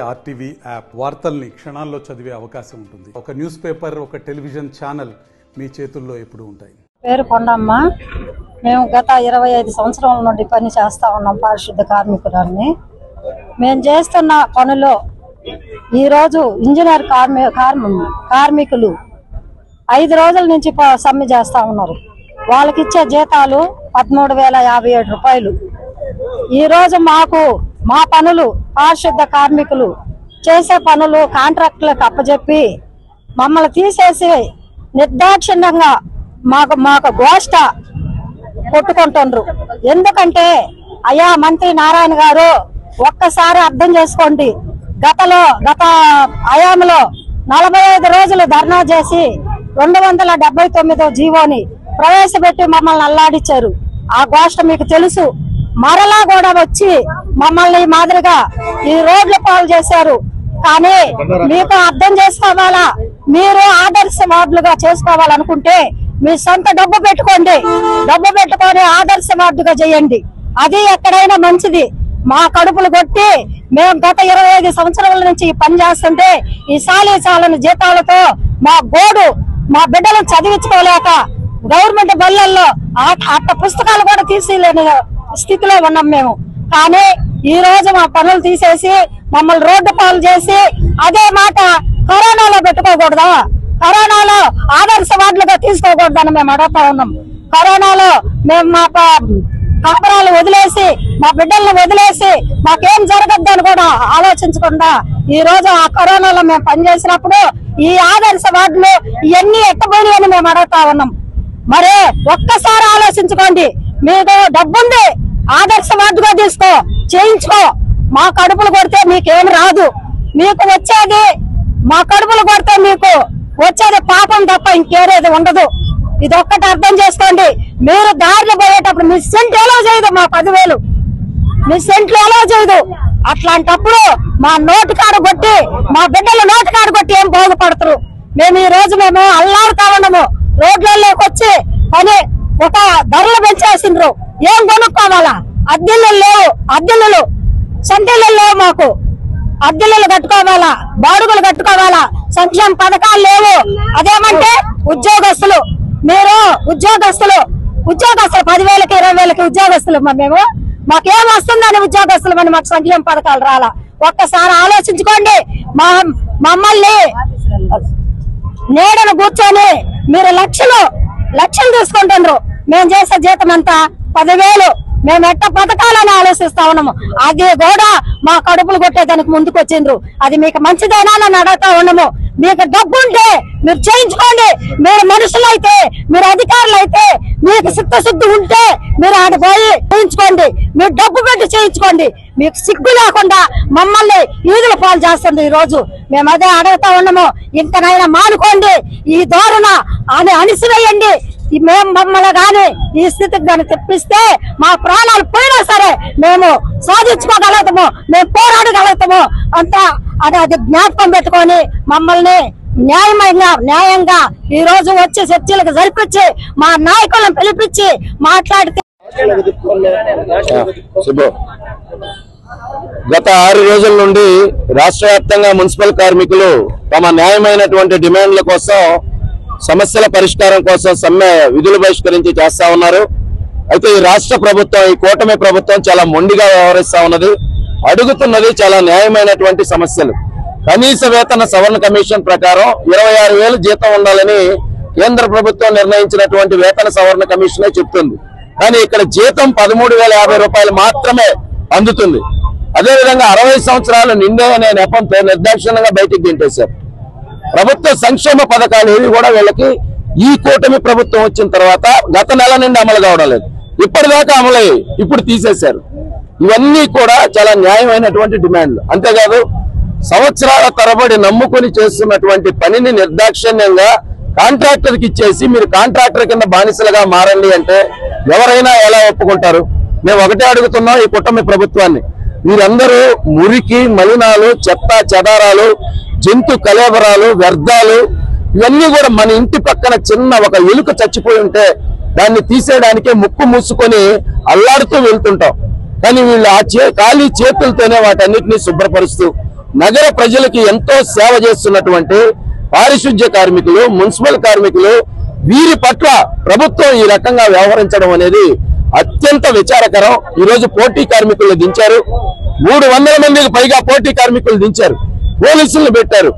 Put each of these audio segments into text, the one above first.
RTV app వార్తల్ని క్షణాల్లో చదివే అవకాశం ఉంటుంది. ఒక న్యూస్ పేపర్, ఒక టెలివిజన్ ఛానల్ మీ చేతుల్లో ఎప్పుడు ఉంటాయి. పేరు కొండమ్మ. మేము గత 25 సంవత్సరాల నుండి పని చేస్తా ఉన్నాం. పారిశుద్ధ కార్మికురాన్ని. మేము చేస్తున్న పనిలో ఈరోజు ఇంజనీర్ కార్మికులు 5 రోజుల నుంచి సమ్మె చేస్తా ఉన్నారు. వాళ్ళకి ఇచ్చే జీతాలు 13,057 రూపాయలు. ఈరోజు మా పనులు పారిశుద్ధ కార్మికులు చేసే పనులు కాంట్రాక్టులకు అప్పచెప్పి మమ్మల్ని తీసేసి నిర్దాక్షిణ్యంగా మాకు గోష్ట కొట్టుకుంటుండ్రు. ఎందుకంటే అయ్యా మంత్రి నారాయణ గారు ఒక్కసారి అర్థం చేసుకోండి. గత హయాంలో 45 రోజులు ధర్నా చేసి 279వ జీవోని ప్రవేశపెట్టి మమ్మల్ని అల్లాడిచ్చారు. ఆ గోష్ట మీకు తెలుసు. మరలా కూడా వచ్చి మమ్మల్ని మాదిరిగా ఈ రోడ్ల పాలు చేశారు. కానీ మీకు అర్థం చేసుకోవాలా, మీరు ఆదర్శ వార్డులుగా చేసుకోవాలనుకుంటే మీ సొంత డబ్బు పెట్టుకొని ఆదర్శ వార్డుగా చేయండి. అది ఎక్కడైనా మంచిది. మా కడుపులు కొట్టి మేము గత 25 సంవత్సరాల నుంచి పని చేస్తుంటే ఈ చాలని జీతాలతో మా బిడ్డలను చదివించుకోలేక గవర్నమెంట్ బళ్ళల్లో అట్ట పుస్తకాలు కూడా తీసేలేని స్థితిలో ఉన్నాం మేము. కానీ ఈ రోజు మా పనులు తీసేసి మమ్మల్ని రోడ్డు పాలు చేసి అదే మాట కరోనాలో పెట్టుకోకూడదా, కరోనాలో ఆదర్శ వార్డులుగా తీసుకోకూడదని మేము అడుగుతా ఉన్నాం. కరోనాలో మేము మా కాపురాలు వదిలేసి మా బిడ్డలను వదిలేసి మాకేం జరగద్దని కూడా ఆలోచించకుండా ఈ రోజు ఆ కరోనాలో మేము పనిచేసినప్పుడు ఈ ఆదర్శ వార్డులు ఇవన్నీ ఎట్టబోని మేము అడుగుతా ఉన్నాం. మరి ఒక్కసారి ఆలోచించుకోండి. మీకు డబ్బుంది, ఆదర్శ వార్డుగా చేయించుకో. మా కడుపులు కొడితే మీకేం రాదు. మీకు వచ్చేది మా కడుపులు కొడితే మీకు వచ్చేది పాపం తప్ప ఇంకేరేది ఉండదు. ఇది ఒక్కటి అర్థం చేసుకోండి. మీరు దారిలో పోయేటప్పుడు మీ సెంట్ ఎలా చేయదు, మా 10,000 మీ సెంట్లు ఎలా చేయదు. అట్లాంటప్పుడు మా నోటికాడు కొట్టి మా బిడ్డల నోటికాడు కొట్టి ఏం బాగుపడతారు. మేము ఈ రోజు అల్లాడుతా ఉన్నాము. రోడ్లలోకి వచ్చి పని ఒక ధరలు పెంచేసిండ్రు. ఏం కొనుక్కోవాలా? అద్దెలు లేవు, అద్దెలు సంతేళ్ళు లేవు. మాకు అద్దెలు కట్టుకోవాలా, బాడుగులు కట్టుకోవాలా, సంక్షేమ పథకాలు లేవు. అదేమంటే ఉద్యోగస్తులు, మీరు ఉద్యోగస్తులు 10,000కి 20,000కి ఉద్యోగస్తులు. మేము మాకేం వస్తుందని ఉద్యోగస్తులు అని మాకు సంక్షేమ పథకాలు రాలా. ఒక్కసారి ఆలోచించుకోండి. మమ్మల్ని నీడను కూర్చొని మీరు లక్షలు తీసుకుంటున్నారు. మేము చేసే జీతం అంతా 10,000. మేము ఎట్ట పథకాలని ఆలోచిస్తా ఉన్నాము. అది కూడా మా కడుపులు కొట్టేదానికి ముందుకు వచ్చిండ్రు. అది మీకు మంచిదేనా అని అడుగుతా ఉన్నాము. మీకు డబ్బు ఉంటే మీరు చేయించుకోండి. మీరు మనుషులైతే, మీరు అధికారులు అయితే, మీకు చిత్తశుద్ధి ఉంటే మీరు ఆడ పోయి చేయించుకోండి. మీరు డబ్బు పెట్టి చేయించుకోండి. మీకు సిగ్గు లేకుండా మమ్మల్ని ఈదుల పాలు చేస్తుంది ఈ రోజు. మేము అదే అడుగుతా ఉన్నాము. ఇంకనైనా మానుకోండి. ఈ ధోరణ అణిసివేయండి. మేము మమ్మల్ని గాని ఈ స్థితికి గాని తెప్పిస్తే మా ప్రాణాలు పోయినా సరే మేము సాధించుకోగలుగుతాము, మేము పోరాడగలుగుతాము. అంతా అది జ్ఞాపకం పెట్టుకొని మమ్మల్ని న్యాయంగా ఈ రోజు వచ్చి చర్చలకు జరిపించి మా నాయకులను పిలిపించి మాట్లాడితే. గత 6 రోజుల నుండి రాష్ట్ర వ్యాప్తంగా మున్సిపల్ కార్మికులు తమ న్యాయమైనటువంటి డిమాండ్ల కోసం, సమస్యల పరిష్కారం కోసం సమ్మె విధులు బహిష్కరించి చేస్తా ఉన్నారు. అయితే ఈ రాష్ట్ర ప్రభుత్వం, ఈ కూటమి ప్రభుత్వం చాలా మొండిగా వ్యవహరిస్తా ఉన్నది. అడుగుతున్నది చాలా న్యాయమైనటువంటి సమస్యలు. కనీస వేతన సవరణ కమిషన్ ప్రకారం 26,000 జీతం ఉండాలని కేంద్ర ప్రభుత్వం నిర్ణయించినటువంటి వేతన సవరణ కమిషనే చెప్తుంది. కానీ ఇక్కడ జీతం 13,050 రూపాయలు మాత్రమే అందుతుంది. అదేవిధంగా 60 సంవత్సరాలు నిండే అనే నెపంతో నిర్దాక్షిణ్యంగా బయటికి దింపేశారు. ప్రభుత్వ సంక్షేమ పథకాలు ఏవి కూడా వీళ్ళకి ఈ కూటమి ప్రభుత్వం వచ్చిన తర్వాత గత నెల నుండి అమలు కావడం లేదు. ఇప్పటిదాకా అమలయ్యాయి, ఇప్పుడు తీసేశారు. ఇవన్నీ కూడా చాలా న్యాయమైనటువంటి డిమాండ్లు. అంతేకాదు సంవత్సరాల తరబడి నమ్ముకొని చేస్తున్నటువంటి పనిని నిర్దాక్షిణ్యంగా కాంట్రాక్టర్కి ఇచ్చేసి మీరు కాంట్రాక్టర్ కింద బానిసలుగా మారండి అంటే ఎవరైనా ఎలా ఒప్పుకుంటారు? మేము ఒకటే అడుగుతున్నాం ఈ కూటమి ప్రభుత్వాన్ని. మీరందరూ మురికి, మలినాలు, చెత్త చెదారాలు, జంతు కలేబరాలు, వ్యర్థాలు ఇవన్నీ కూడా మన ఇంటి పక్కన చిన్న ఒక ఎలుక చచ్చిపోయి ఉంటే దాన్ని తీసేయడానికే ముక్కు మూసుకొని అల్లాడుతూ వెళ్తుంటాం. కానీ వీళ్ళు ఖాళీ చేతులతోనే వాటన్నిటిని శుభ్రపరుస్తూ నగర ప్రజలకి ఎంతో సేవ చేస్తున్నటువంటి పారిశుద్ధ్య కార్మికులు, మున్సిపల్ కార్మికులు, వీరి పట్ల ప్రభుత్వం ఈ రకంగా వ్యవహరించడం అనేది అత్యంత విచారకరం. ఈరోజు పోటీ కార్మికులు దించారు, 300 మందికి పైగా పోటీ కార్మికులు దించారు, పోలీసులను పెట్టారు.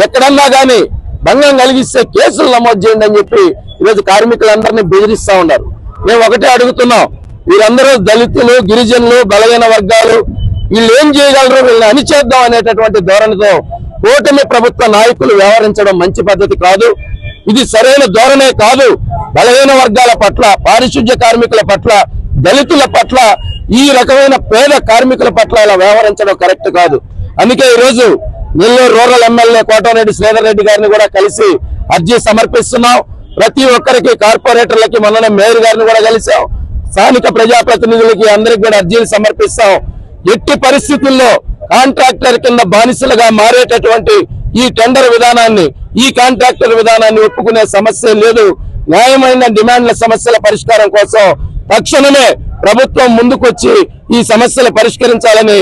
ఎక్కడన్నా గానీ భంగం కలిగిస్తే కేసులు నమోదు చేయండి అని చెప్పి ఈరోజు కార్మికులందరినీ బెదిరిస్తా ఉన్నారు. మేము ఒకటే అడుగుతున్నాం, వీరందరూ దళితులు, గిరిజనులు, బలహీన వర్గాలు, వీళ్ళు ఏం చేయగలరో వీళ్ళని అణిచేద్దాం అనేటటువంటి ధోరణితో కూటమి ప్రభుత్వ నాయకులు వ్యవహరించడం మంచి పద్ధతి కాదు. ఇది సరైన ధోరణే కాదు. బలహీన వర్గాల పట్ల, పారిశుద్ధ్య కార్మికుల పట్ల, దళితుల పట్ల, ఈ రకమైన పేద కార్మికుల పట్ల ఇలా వ్యవహరించడం కరెక్ట్ కాదు. అందుకే ఈరోజు నెల్లూరు రూరల్ ఎమ్మెల్యే కోటమిరెడ్డి శ్రీధర్ రెడ్డి గారిని కూడా కలిసి అర్జీ సమర్పిస్తున్నాం. ప్రతి ఒక్కరికి, కార్పొరేటర్లకి, మొన్ననే మేయర్ గారిని కూడా కలిసాం, స్థానిక ప్రజాప్రతినిధులకి అందరికి కూడా అర్జీలు సమర్పిస్తాం. ఎట్టి పరిస్థితుల్లో కాంట్రాక్టర్ కింద బానిసలుగా మారేటటువంటి ఈ టెండర్ విధానాన్ని, ఈ కాంట్రాక్టర్ విధానాన్ని ఒప్పుకునే సమస్య లేదు. న్యాయమైన డిమాండ్ల సమస్యల పరిష్కారం కోసం తక్షణమే ప్రభుత్వం ముందుకొచ్చి ఈ సమస్యలు పరిష్కరించాలని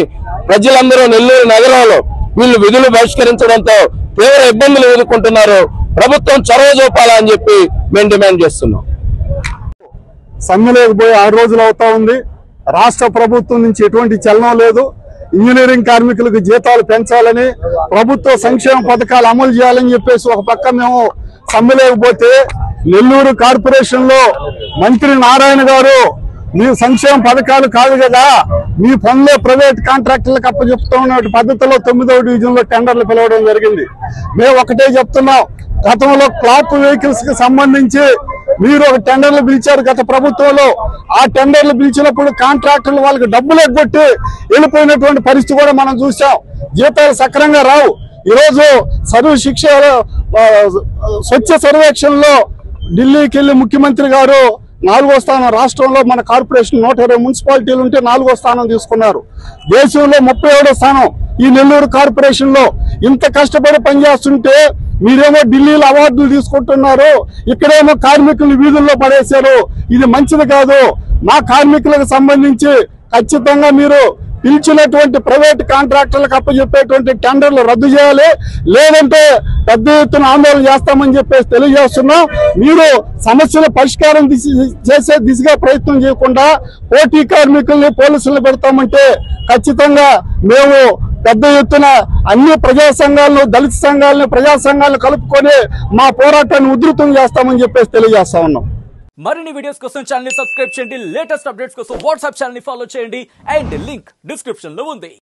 ప్రజలందరూ నెల్లూరు నగరంలో వీళ్ళు విధులు బహిష్కరించడంతో తీవ్ర ఇబ్బందులు ఎదుర్కొంటున్నారు. ప్రభుత్వం చొరవ చూపాలని చెప్పి మేము డిమాండ్ చేస్తున్నాం. సమ్మెలోకి పోయి 6 రోజులు అవుతా ఉంది. రాష్ట్ర ప్రభుత్వం నుంచి ఎటువంటి చలనం లేదు. ఇంజనీరింగ్ కార్మికులకు జీతాలు పెంచాలని, ప్రభుత్వ సంక్షేమ పథకాలు అమలు చేయాలని చెప్పేసి ఒక పక్క మేము సమ్మెలోకి పోతే, నెల్లూరు కార్పొరేషన్ లో మంత్రి నారాయణ గారు మీ సంక్షేమ పథకాలు కాదు కదా, మీ పనులే ప్రైవేట్ కాంట్రాక్టర్లకు అప్పచెప్తున్న పద్ధతిలో 9వ డివిజన్ లో టెండర్లు పిలవడం జరిగింది. మేము ఒకటే చెప్తున్నాం, గతంలో క్లాత్ వెహికల్స్ కి సంబంధించి మీరు ఒక టెండర్లు పిలిచారు గత ప్రభుత్వంలో. ఆ టెండర్లు పిలిచినప్పుడు కాంట్రాక్టర్లు వాళ్ళకి డబ్బులు ఎగ్గొట్టి వెళ్ళిపోయినటువంటి పరిస్థితి కూడా మనం చూసాం. జీతాలు సక్రమంగా రావు. ఈరోజు సర్వ శిక్ష స్వచ్ఛ సర్వేక్షణ్ లో ఢిల్లీకి వెళ్లి ముఖ్యమంత్రి గారు 4వ స్థానం, రాష్ట్రంలో మన కార్పొరేషన్ 120 మున్సిపాలిటీలు ఉంటే 4వ స్థానం తీసుకున్నారు. దేశంలో 37వ స్థానం ఈ నెల్లూరు కార్పొరేషన్ లో. ఇంత కష్టపడి పనిచేస్తుంటే మీరేమో ఢిల్లీలో అవార్డులు తీసుకుంటున్నారు, ఇక్కడేమో కార్మికులు వీధుల్లో పడేశారు. ఇది మంచిది కాదు. మా కార్మికులకు సంబంధించి ఖచ్చితంగా మీరు పిలిచినటువంటి ప్రైవేట్ కాంట్రాక్టర్లకు అప్పచెప్పేటువంటి టెండర్లు రద్దు చేయాలి, లేదంటే పెద్ద ఎత్తున ఆందోళన చేస్తామని చెప్పేసి తెలియజేస్తున్నాం. మీరు సమస్యల పరిష్కారం చేసే దిశగా ప్రయత్నం చేయకుండా పోటీ కార్మికుల్ని పోలీసులను పెడతామంటే ఖచ్చితంగా మేము పెద్ద ఎత్తున అన్ని ప్రజా సంఘాలను, దళిత సంఘాలను, ప్రజా సంఘాలను కలుపుకొని మా పోరాటాన్ని ఉధృతం చేస్తామని చెప్పేసి తెలియజేస్తా ఉన్నాం. మరిన్ని వీడియోస్ కోసం ఛానల్ ని సబ్స్క్రైబ్ చేయండి, లేటెస్ట్ అప్డేట్స్ కోసం వాట్సాప్ ఛానల్ ని ఫాలో చేయండి, అండ్ లింక్ డిస్క్రిప్షన్ లో ఉంది.